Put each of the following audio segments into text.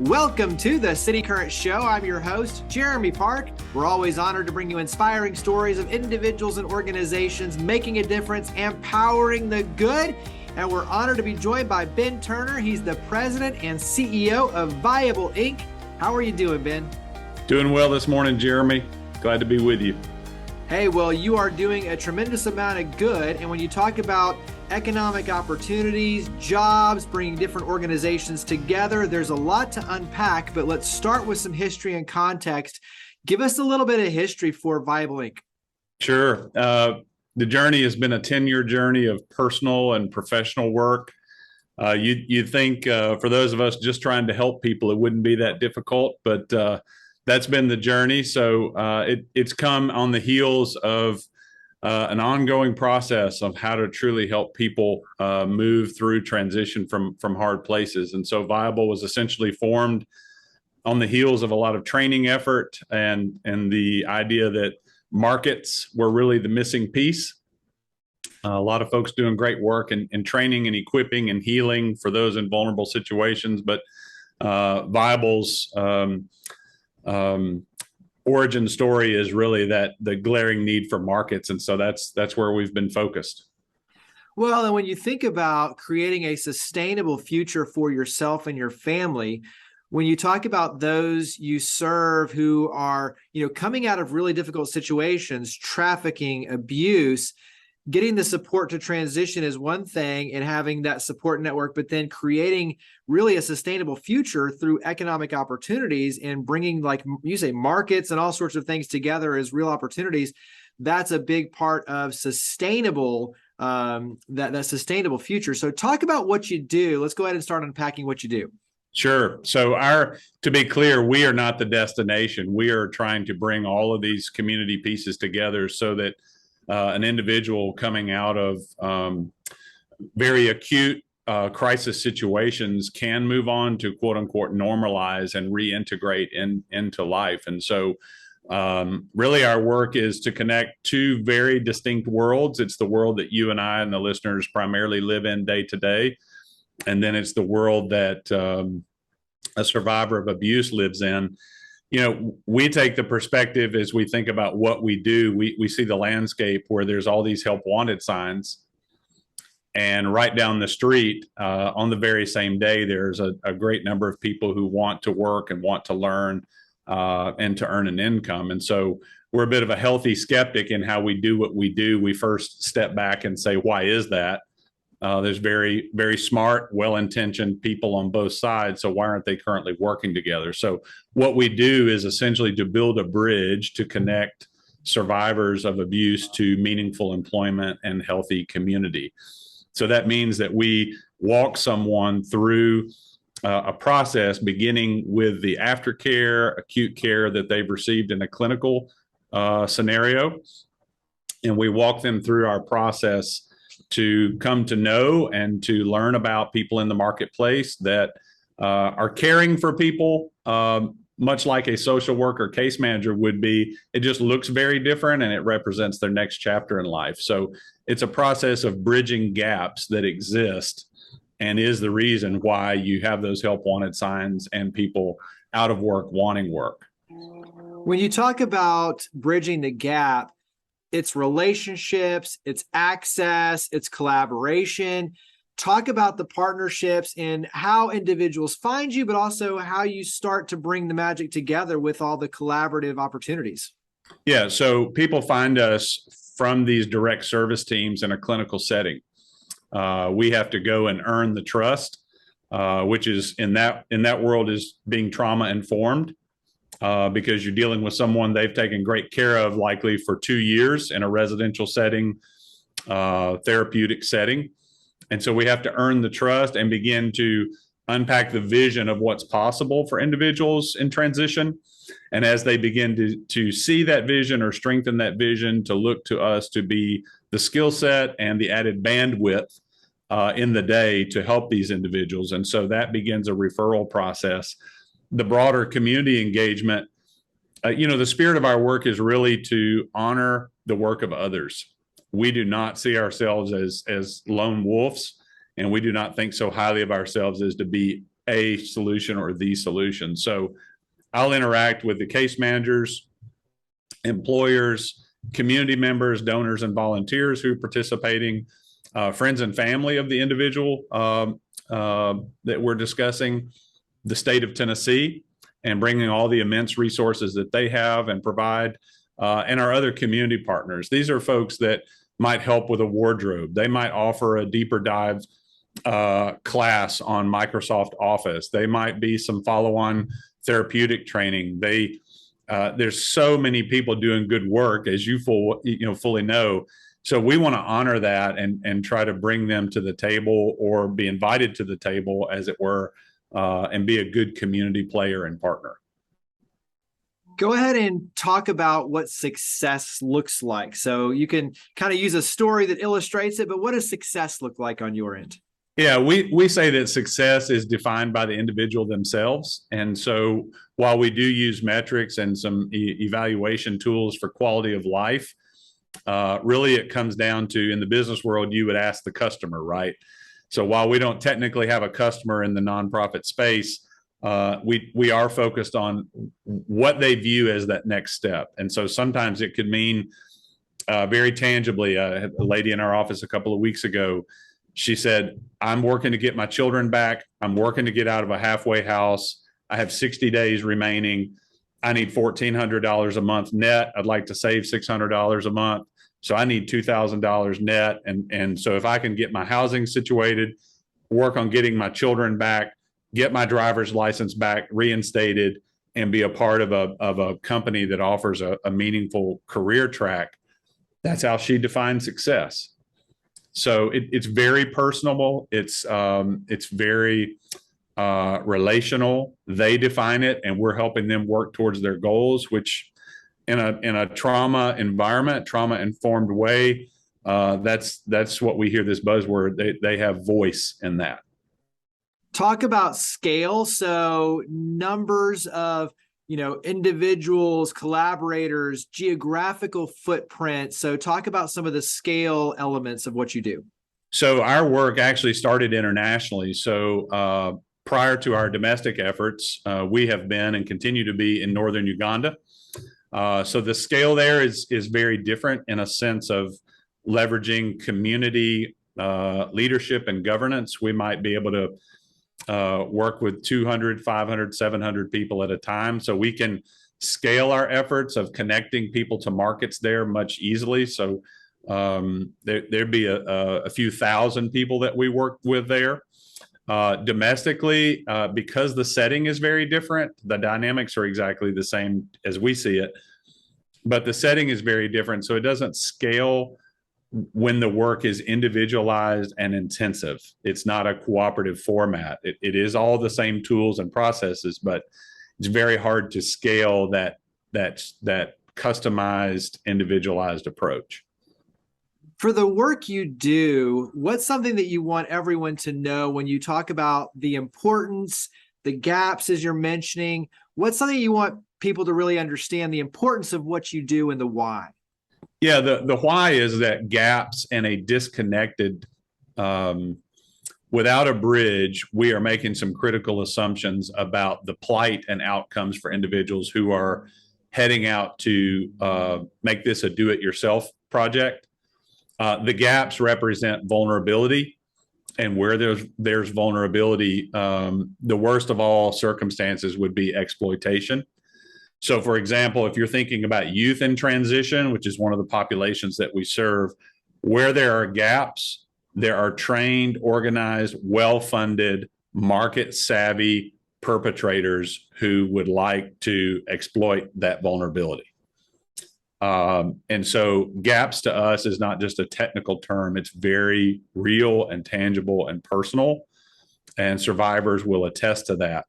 Welcome to the City Current Show. I'm your host, Jeremy Park. We're always honored to bring you inspiring stories of individuals and organizations making a difference, empowering the good. And we're honored to be joined by Ben Turner. He's the president and CEO of Viable Inc. How are you doing, Ben? Doing well this morning, Jeremy. Glad to be with you. Hey, well, you are doing a tremendous amount of good. And when you talk about economic opportunities, jobs, bringing different organizations together, there's a lot to unpack, but let's start with some history and context. Give us a little bit of history for Viable Inc. Sure. The journey has been a 10-year journey of personal and professional work. You'd think for those of us just trying to help people, it wouldn't be that difficult, but that's been the journey. So it's come on the heels of an ongoing process of how to truly help people move through transition from hard places. And so Viable was essentially formed on the heels of a lot of training effort and the idea that markets were really the missing piece. A lot of folks doing great work in training and equipping and healing for those in vulnerable situations, but Viable's origin story is really that the glaring need for markets. And so that's where we've been focused. Well, and when you think about creating a sustainable future for yourself and your family, when you talk about those you serve who are, coming out of really difficult situations, trafficking, abuse, getting the support to transition is one thing and having that support network, but then creating really a sustainable future through economic opportunities and bringing, like you say, markets and all sorts of things together as real opportunities. That's a big part of sustainable, that sustainable future. So talk about what you do. Let's go ahead and start unpacking what you do. Sure. So to be clear, we are not the destination. We are trying to bring all of these community pieces together so that an individual coming out of very acute crisis situations can move on to quote unquote normalize and reintegrate into life. And so really our work is to connect two very distinct worlds. It's the world that you and I and the listeners primarily live in day to day. And then it's the world that a survivor of abuse lives in. We take the perspective as we think about what we do. We see the landscape where there's all these help wanted signs. And right down the street, on the very same day, there's a great number of people who want to work and want to learn and to earn an income. And so we're a bit of a healthy skeptic in how we do what we do. We first step back and say, why is that? There's very, very smart, well-intentioned people on both sides. So why aren't they currently working together? So what we do is essentially to build a bridge to connect survivors of abuse to meaningful employment and healthy community. So that means that we walk someone through a process beginning with the aftercare, acute care that they've received in a clinical scenario. And we walk them through our process to come to know and to learn about people in the marketplace that are caring for people, much like a social worker case manager would be. It just looks very different and it represents their next chapter in life. So it's a process of bridging gaps that exist and is the reason why you have those help wanted signs and people out of work wanting work. When you talk about bridging the gap, it's relationships, it's access, it's collaboration. Talk about the partnerships and how individuals find you, but also how you start to bring the magic together with all the collaborative opportunities. Yeah, so people find us from these direct service teams in a clinical setting. We have to go and earn the trust, which is in that world is being trauma informed. Because you're dealing with someone they've taken great care of likely for 2 years in a residential setting, therapeutic setting. And so we have to earn the trust and begin to unpack the vision of what's possible for individuals in transition. And as they begin to see that vision or strengthen that vision, to look to us to be the skill set and the added bandwidth in the day to help these individuals. And so that begins a referral process. The broader community engagement, the spirit of our work is really to honor the work of others. We do not see ourselves as lone wolves, and we do not think so highly of ourselves as to be a solution or the solution. So I'll interact with the case managers, employers, community members, donors, and volunteers who are participating, friends and family of the individual that we're discussing, the state of Tennessee, and bringing all the immense resources that they have and provide, and our other community partners. These are folks that might help with a wardrobe. They might offer a deeper dive class on Microsoft Office. They might be some follow-on therapeutic training. There's so many people doing good work, as you fully know. So we want to honor that and try to bring them to the table, or be invited to the table, as it were, and be a good community player and partner. Go ahead and talk about what success looks like. So you can kind of use a story that illustrates it, but what does success look like on your end? Yeah, we say that success is defined by the individual themselves. And so while we do use metrics and some evaluation tools for quality of life, really it comes down to, in the business world, you would ask the customer, right? So while we don't technically have a customer in the nonprofit space, we are focused on what they view as that next step. And so sometimes it could mean very tangibly. I had a lady in our office a couple of weeks ago. She said, I'm working to get my children back. I'm working to get out of a halfway house. I have 60 days remaining. I need $1,400 a month net. I'd like to save $600 a month. So I need $2,000 net. And so if I can get my housing situated, work on getting my children back, get my driver's license back reinstated, and be a part of a company that offers a meaningful career track, that's how she defines success. So it's very personable. It's very relational. They define it, and we're helping them work towards their goals, which in a trauma environment, trauma informed way, that's what we hear, this buzzword. They have voice in that. Talk about scale. So numbers of individuals, collaborators, geographical footprint. So talk about some of the scale elements of what you do. So our work actually started internationally. So prior to our domestic efforts, we have been and continue to be in northern Uganda. So the scale there is very different, in a sense of leveraging community leadership and governance. We might be able to work with 200, 500, 700 people at a time. So we can scale our efforts of connecting people to markets there much easily. So there'd be a few thousand people that we work with there. Domestically, because the setting is very different, the dynamics are exactly the same as we see it, but the setting is very different. So it doesn't scale when the work is individualized and intensive. It's not a cooperative format. It is all the same tools and processes, but it's very hard to scale that customized, individualized approach. For the work you do, what's something that you want everyone to know when you talk about the importance, the gaps, as you're mentioning? What's something you want people to really understand the importance of what you do, and the why? Yeah, the why is that gaps and a disconnected, without a bridge, we are making some critical assumptions about the plight and outcomes for individuals who are heading out to make this a do-it-yourself project. The gaps represent vulnerability, and where there's vulnerability, the worst of all circumstances would be exploitation. So, for example, if you're thinking about youth in transition, which is one of the populations that we serve, where there are gaps, there are trained, organized, well-funded, market-savvy perpetrators who would like to exploit that vulnerability. And so gaps to us is not just a technical term. It's very real and tangible and personal. And survivors will attest to that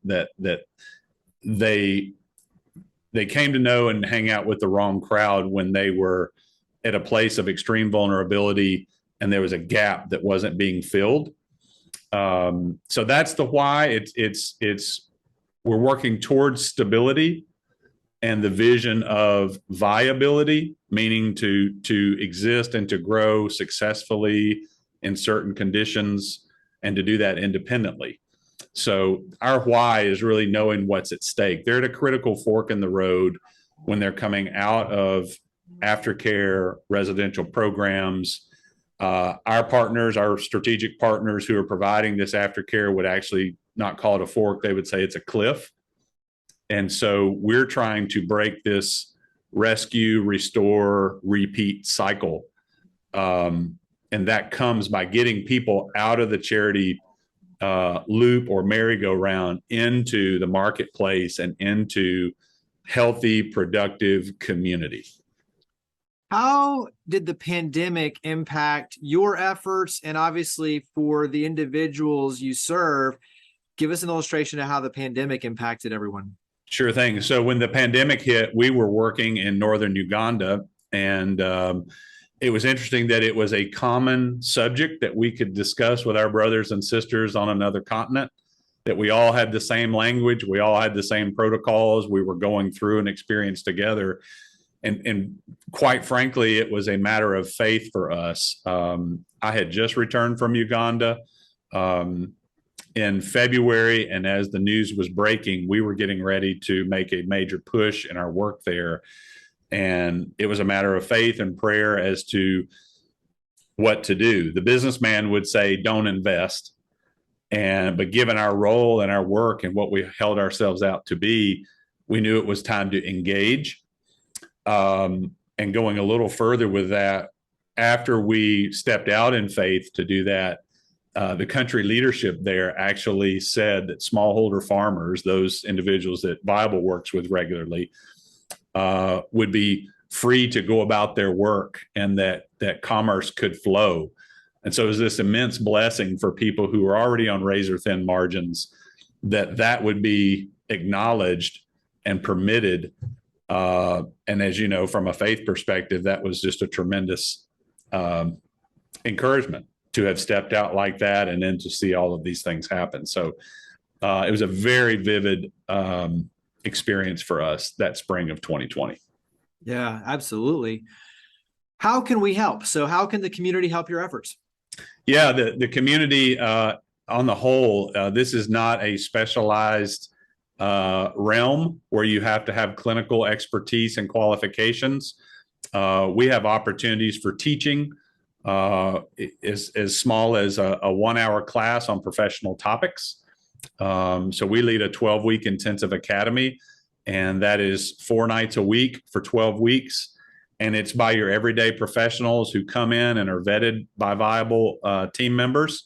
they came to know and hang out with the wrong crowd when they were at a place of extreme vulnerability and there was a gap that wasn't being filled. So that's the why. We're working towards stability and the vision of viability, meaning to exist and to grow successfully in certain conditions, and to do that independently. So our why is really knowing what's at stake. They're at a critical fork in the road when they're coming out of aftercare residential programs. Our partners, our strategic partners who are providing this aftercare would actually not call it a fork. They would say it's a cliff. And so we're trying to break this rescue, restore, repeat cycle. And that comes by getting people out of the charity loop or merry-go-round into the marketplace and into healthy, productive community. How did the pandemic impact your efforts? And obviously, for the individuals you serve, give us an illustration of how the pandemic impacted everyone. Sure thing. So when the pandemic hit, we were working in northern Uganda, and it was interesting that it was a common subject that we could discuss with our brothers and sisters on another continent, that we all had the same language, we all had the same protocols, we were going through an experience together. And quite frankly, it was a matter of faith for us. I had just returned from Uganda in February, and as the news was breaking, we were getting ready to make a major push in our work there. And it was a matter of faith and prayer as to what to do. The businessman would say, don't invest. But given our role and our work and what we held ourselves out to be, we knew it was time to engage. And going a little further with that, after we stepped out in faith to do that, the country leadership there actually said that smallholder farmers, those individuals that Bible works with regularly, would be free to go about their work, and that commerce could flow. And so it was this immense blessing for people who were already on razor thin margins, that would be acknowledged and permitted. And as you know, from a faith perspective, that was just a tremendous encouragement to have stepped out like that and then to see all of these things happen. So it was a very vivid experience for us that spring of 2020. Yeah, absolutely. How can we help? So how can the community help your efforts? Yeah, the community on the whole, this is not a specialized realm where you have to have clinical expertise and qualifications. We have opportunities for teaching as small as a 1-hour class on professional topics. So we lead a 12-week intensive academy, and that is 4 nights a week for 12 weeks. And it's by your everyday professionals who come in and are vetted by viable team members,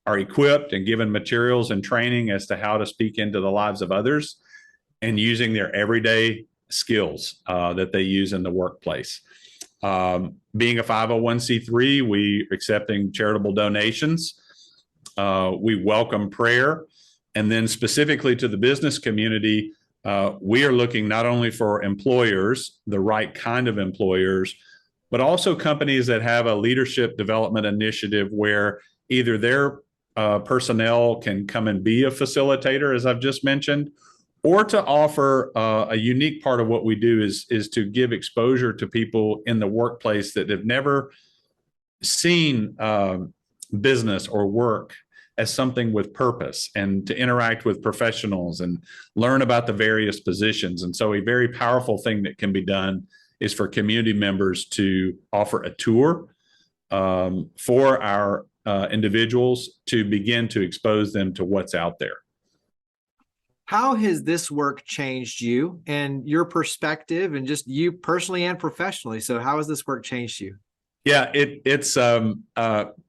are equipped and given materials and training as to how to speak into the lives of others, and using their everyday skills that they use in the workplace. Being a 501c3, we are accepting charitable donations. We welcome prayer. And then specifically to the business community, we are looking not only for employers, the right kind of employers, but also companies that have a leadership development initiative where either their personnel can come and be a facilitator, as I've just mentioned, or to offer a unique part of what we do is to give exposure to people in the workplace that have never seen business or work as something with purpose, and to interact with professionals and learn about the various positions. And so a very powerful thing that can be done is for community members to offer a tour for our individuals to begin to expose them to what's out there. How has this work changed you and your perspective, and just you personally and professionally? So how has this work changed you? Yeah, it's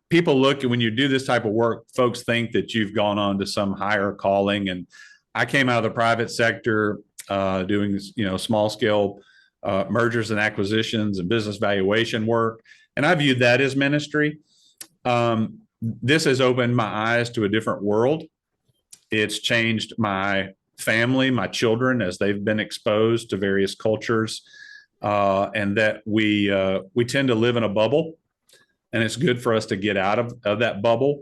people look, when you do this type of work, folks think that you've gone on to some higher calling. And I came out of the private sector doing small scale mergers and acquisitions and business valuation work, and I viewed that as ministry. This has opened my eyes to a different world. It's changed my family, my children, as they've been exposed to various cultures, and that we tend to live in a bubble, and it's good for us to get out of that bubble.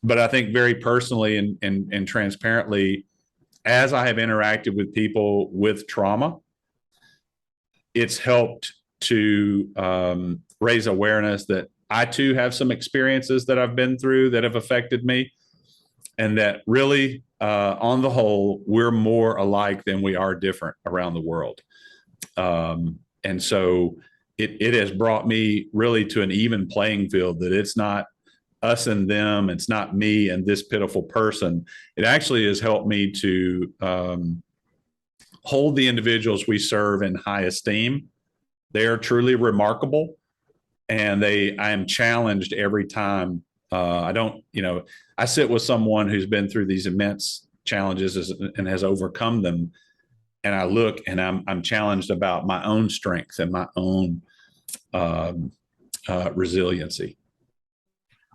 But I think very personally and transparently, as I have interacted with people with trauma, it's helped to raise awareness that I too have some experiences that I've been through that have affected me. and that really, on the whole, we're more alike than we are different around the world. And so it has brought me really to an even playing field, that it's not us and them, it's not me and this pitiful person. It actually has helped me to hold the individuals we serve in high esteem. They are truly remarkable, and I am challenged every time. I don't, I sit with someone who's been through these immense challenges and has overcome them, and I look and I'm challenged about my own strength and my own resiliency.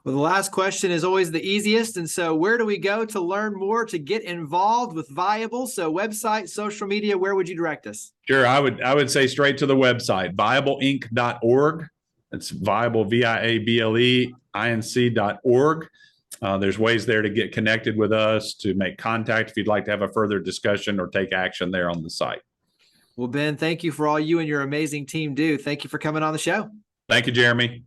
Well, the last question is always the easiest. And so where do we go to learn more, to get involved with Viable? So website, social media, where would you direct us? Sure. I would say straight to the website, viableinc.org. It's Viable, VIABLEINC.org. There's ways there to get connected with us, to make contact if you'd like to have a further discussion or take action there on the site. Well, Ben, thank you for all you and your amazing team do. Thank you for coming on the show. Thank you, Jeremy.